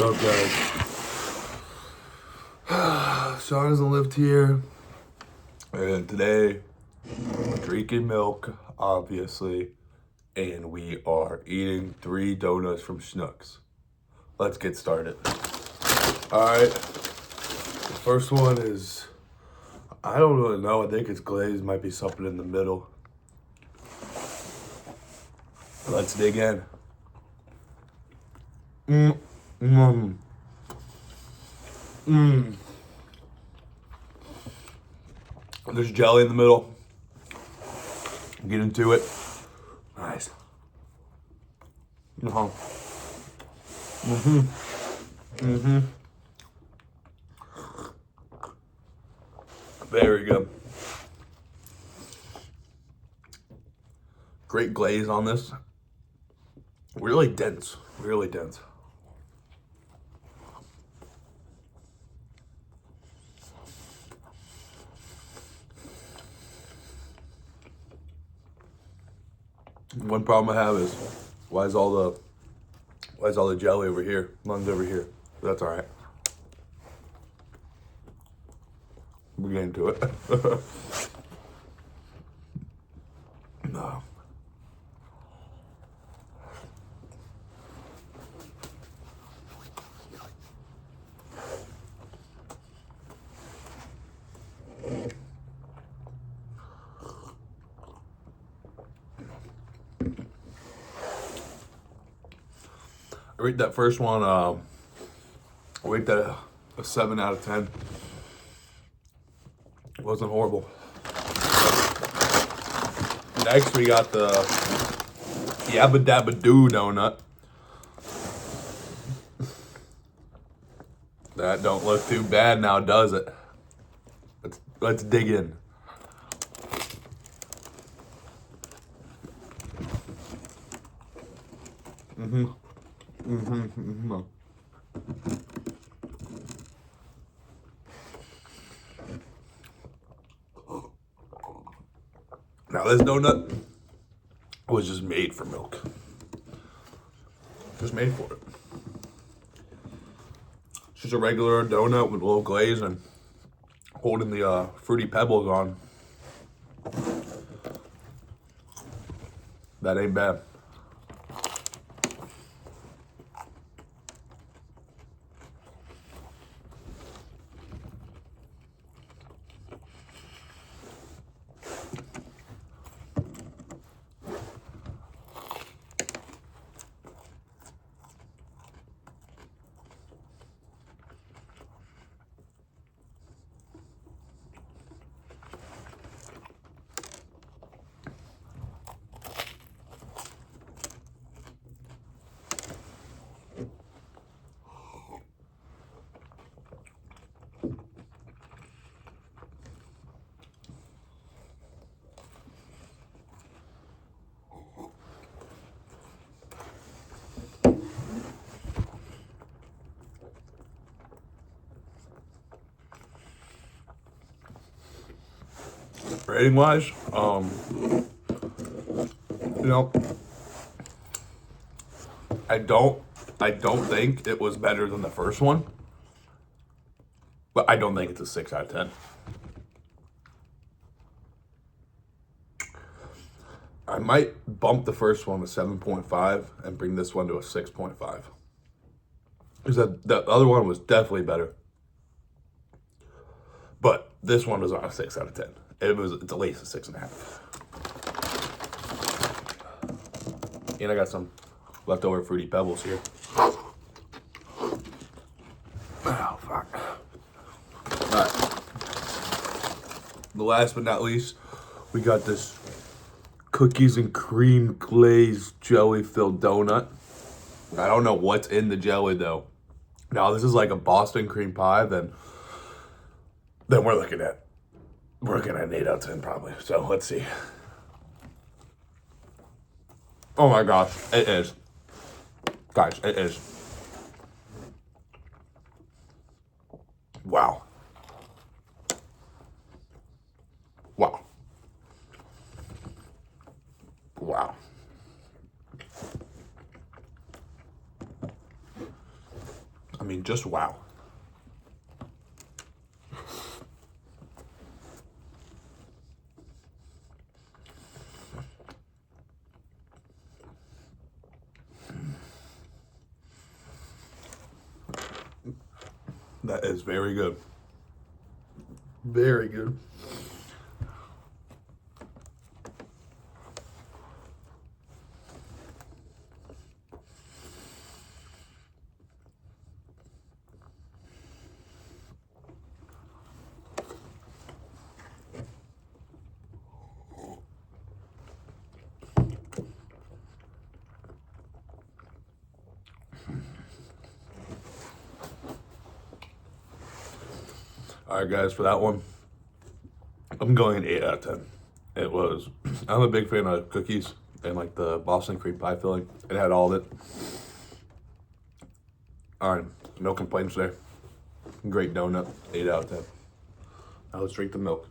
Okay. Sean hasn't lived here. And today, we're drinking milk, obviously. And we are eating 3 donuts from Schnucks. Let's get started. Alright. The first one is, I don't really know. I think it's glazed. Might be something in the middle. Let's dig in. There's jelly in the middle. Get into it. Nice. Very good. Great glaze on this. Really dense. Really dense. One problem I have is why is all the jelly over here? None's over here. But that's all right. We're getting to it. No. I rate that first one, I rate that a 7 out of 10. It wasn't horrible. Next, we got the Yabba Dabba Doo donut. That don't look too bad now, does it? Let's dig in. Now this donut was just made for milk. Just made for it. It's just a regular donut with a little glaze and holding the Fruity Pebbles on. That ain't bad. Rating wise, I don't think it was better than the first one, but I don't think it's a 6 out of 10. I might bump the first one to 7.5 and bring this one to a 6.5. Because the other one was definitely better. But this one was on a 6 out of 10. It's at least a 6.5. And I got some leftover Fruity Pebbles here. Oh, fuck. Alright. The last but not least, we got this cookies and cream glazed jelly filled donut. I don't know what's in the jelly though. Now this is like a Boston cream pie, then we're looking at an 8 out of 10 probably. So let's see. Oh my gosh, it is. Guys, it is. Wow. Wow. Wow. mean, just wow. That is very good. Very good. All right, guys, for that one, I'm going 8 out of 10. It was, I'm a big fan of cookies and like the Boston cream pie filling. It had all of it. All right, no complaints there. Great donut, 8 out of 10. Now let's drink the milk.